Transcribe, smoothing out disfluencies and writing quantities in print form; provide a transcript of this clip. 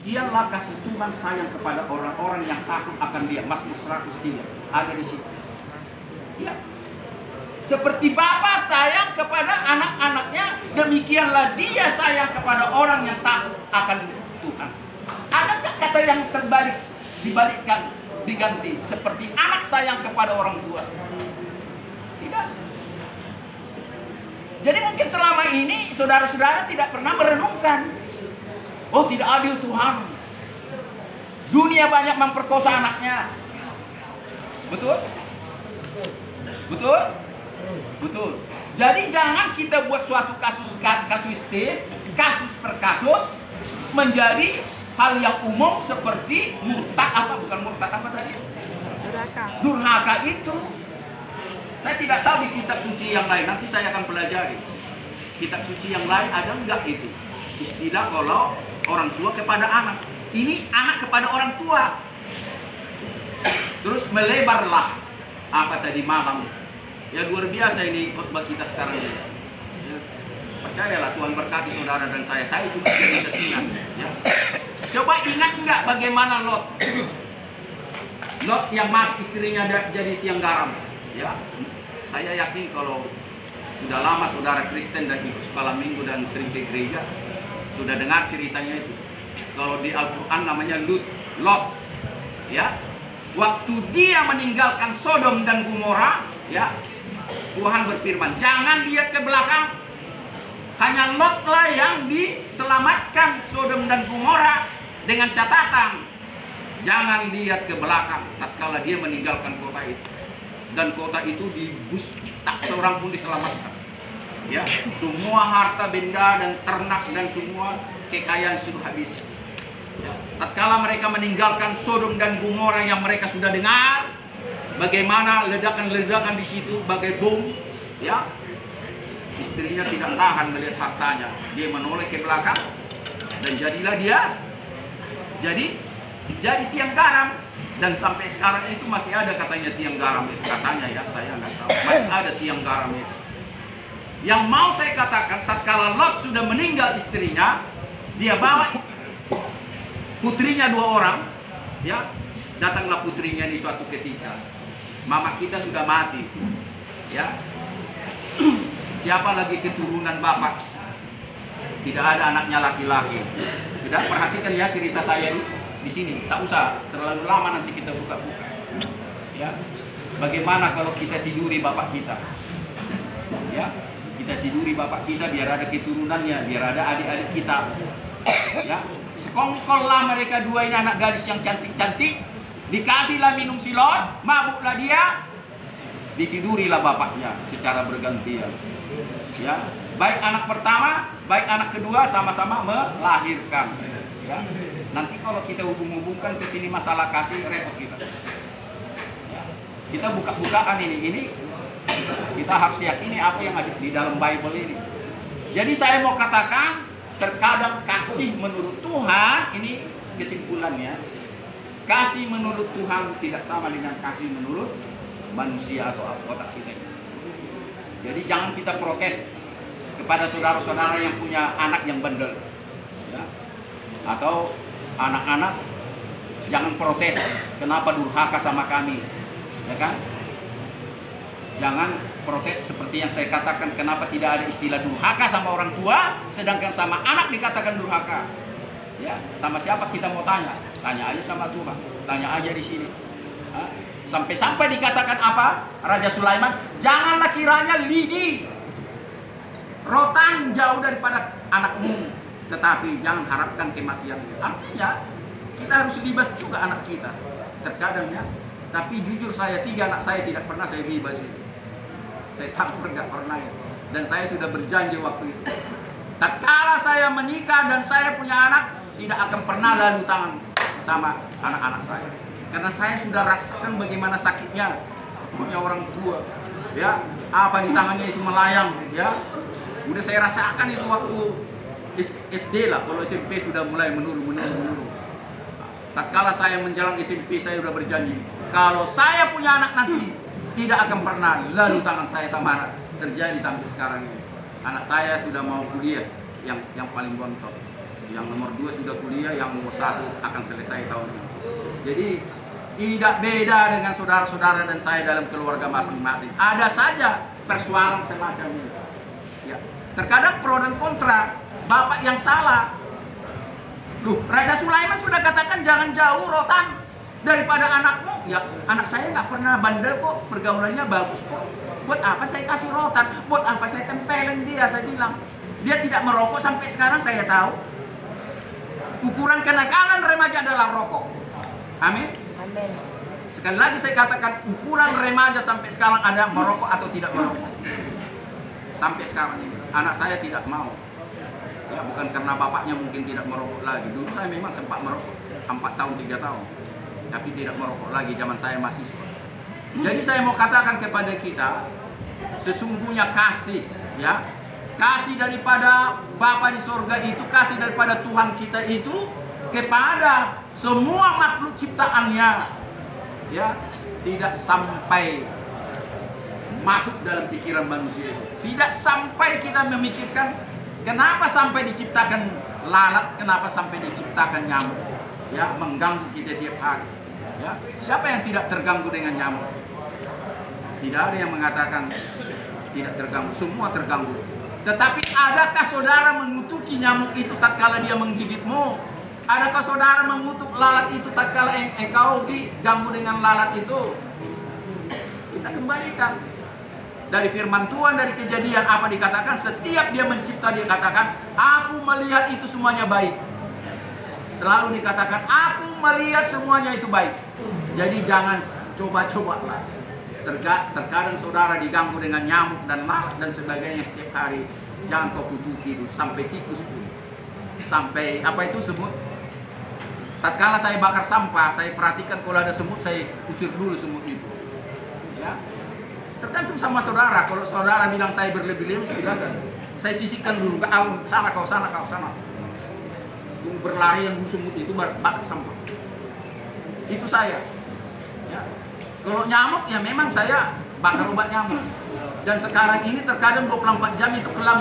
demikianlah kasih Tuhan sayang kepada orang-orang yang takut akan Dia. Mazmur 103 ada di situ. Ya. Seperti Bapa sayang kepada anak-anaknya, demikianlah Dia sayang kepada orang yang takut akan Tuhan. Adakah kata yang terbalik, dibalikkan, diganti? Seperti anak sayang kepada orang tua. Tidak. Jadi mungkin selama ini saudara-saudara tidak pernah merenungkan, oh tidak adil Tuhan, dunia banyak memperkosa anaknya. Betul? Betul? Betul. Jadi jangan kita buat suatu kasuistis, kasus per kasus menjadi hal yang umum seperti durhaka. Durhaka itu saya tidak tahu di kitab suci yang lain, nanti saya akan pelajari. Kitab suci yang lain ada enggak itu istilah kalau orang tua kepada anak. Ini anak kepada orang tua. Terus melebarlah apa tadi malam. Ya luar biasa ini khotbah kita sekarang ini. Ya, percayalah Tuhan berkati saudara dan saya juga jadi teringat. Ya. Coba ingat enggak bagaimana Lot? Lot yang mati istrinya jadi tiang garam. Ya, saya yakin kalau sudah lama saudara Kristen dan ikut sekolah minggu dan sering ke gereja sudah dengar ceritanya itu. Kalau di Al-Quran namanya Lot. Ya, waktu dia meninggalkan Sodom dan Gomora, ya, Tuhan berfirman, jangan lihat ke belakang. Hanya Lotlah yang diselamatkan Sodom dan Gomora dengan catatan jangan lihat ke belakang tatkala dia meninggalkan kota itu. Dan kota itu dibus, tak seorang pun diselamatkan. Ya, semua harta benda dan ternak dan semua kekayaan sudah habis. Ya, tatkala mereka meninggalkan Sodom dan Gomora yang mereka sudah dengar, bagaimana ledakan-ledakan di situ bagai bom, ya. Istrinya tidak tahan melihat hartanya. Dia menoleh ke belakang dan jadilah dia jadi tiang garam. Dan sampai sekarang itu masih ada katanya tiang garam itu. Katanya ya, saya nggak tahu. Masih ada tiang garam itu. Yang mau saya katakan, tatkala Lot sudah meninggal istrinya, dia bawa putrinya 2 orang, ya. Datanglah putrinya di suatu ketika. Mama kita sudah mati, ya. Siapa lagi keturunan bapak? Tidak ada anaknya laki-laki. Sudah perhatikan ya cerita saya ini di sini. Tak usah terlalu lama nanti kita buka-buka. Ya. Bagaimana kalau kita tiduri bapak kita? Ya, kita tiduri bapak kita biar ada keturunannya, biar ada adik-adik kita. Ya. Sekongkollah mereka 2 ini anak gadis yang cantik-cantik. Dikasihlah minum silon, mabuklah dia, ditidurilah bapaknya secara bergantian. Ya, baik anak pertama, baik anak kedua sama-sama melahirkan. Ya, nanti kalau kita hubung-hubungkan ke sini masalah kasih repot kita. Ya, kita buka-bukaan ini kita harus yakini apa yang ada di dalam Bible ini. Jadi saya mau katakan, terkadang kasih menurut Tuhan ini kesimpulannya. Kasih menurut Tuhan tidak sama dengan kasih menurut manusia atau otak kita. Jadi jangan kita protes kepada saudara-saudara yang punya anak yang bandel, ya. Atau anak-anak jangan protes kenapa durhaka sama kami, ya kan? Jangan protes seperti yang saya katakan, kenapa tidak ada istilah durhaka sama orang tua, sedangkan sama anak dikatakan durhaka. Ya, sama siapa kita mau tanya? Tanya aja sama Tuhan, tanya aja di sini. Sampai-sampai dikatakan apa? Raja Sulaiman, janganlah kiranya lidi rotan jauh daripada anakmu, tetapi jangan harapkan kematian. Artinya kita harus libas juga anak kita terkadang ya. Tapi jujur saya 3 anak saya tidak pernah saya libas itu. Saya tampar nggak pernah ya. Dan saya sudah berjanji waktu itu. Tatkala saya menikah dan saya punya anak, tidak akan pernah lalu tangan sama anak-anak saya. Karena saya sudah rasakan bagaimana sakitnya punya orang tua, ya, apa di tangannya itu melayang, ya. Udah saya rasakan itu waktu SD lah. Kalau SMP sudah mulai menurun. Tatkala saya menjelang SMP, saya sudah berjanji, kalau saya punya anak nanti tidak akan pernah lalu tangan saya sama anak. Terjadi sampai sekarang ini. Anak saya sudah mau kuliah, yang paling bontot. Yang nomor 2 sudah kuliah, yang nomor 1 akan selesai tahun ini. Jadi tidak beda dengan saudara-saudara dan saya dalam keluarga masing-masing. Ada saja persoalan semacam ini. Ya. Terkadang pro dan kontra, bapak yang salah. Loh, Raja Sulaiman sudah katakan jangan jauh rotan daripada anakmu. Ya, anak saya nggak pernah bandel kok, pergaulannya bagus kok. Buat apa saya kasih rotan? Buat apa saya tempelin dia? Saya bilang, dia tidak merokok sampai sekarang saya tahu. Ukuran kenakalan remaja adalah rokok. Amin. Amin. Sekali lagi saya katakan, ukuran remaja sampai sekarang ada merokok atau tidak merokok. Sampai sekarang ini, anak saya tidak mau. Ya, bukan karena bapaknya mungkin tidak merokok lagi. Dulu saya memang sempat merokok 4 tahun, 3 tahun. Tapi tidak merokok lagi zaman saya mahasiswa. Jadi saya mau katakan kepada kita, sesungguhnya kasih, ya, kasih daripada Bapa di sorga itu, kasih daripada Tuhan kita itu kepada semua makhluk ciptaannya, ya, tidak sampai masuk dalam pikiran manusia itu. Tidak sampai kita memikirkan kenapa sampai diciptakan lalat, kenapa sampai diciptakan nyamuk, ya, mengganggu kita tiap hari. Ya, siapa yang tidak terganggu dengan nyamuk? Tidak ada yang mengatakan tidak terganggu, semua terganggu. Tetapi adakah saudara mengutuki nyamuk itu tatkala dia menggigitmu? Adakah saudara mengutuk lalat itu tatkala engkau diganggu dengan lalat itu? Kita kembalikan dari firman Tuhan, dari Kejadian, apa dikatakan? Setiap dia mencipta, dia katakan, aku melihat itu semuanya baik. Selalu dikatakan, aku melihat semuanya itu baik. Jadi jangan coba-coba lah. Terkadang saudara diganggu dengan nyamuk dan lalat dan sebagainya setiap hari. Jangan kau kutuki itu, sampai tikus pun. Sampai, apa itu semut? Tatkala saya bakar sampah, saya perhatikan kalau ada semut, saya usir dulu semut itu. Ya. Tergantung sama saudara. Kalau saudara bilang saya berlebih-lebih, silakan. Saya sisihkan dulu, sana kau, sana kau, sana. Berlari yang semut itu bakar sampah. Itu saya. Ya. Kalau nyamuk ya memang saya bakar obat nyamuk. Dan sekarang ini terkadang 24 jam itu kelam.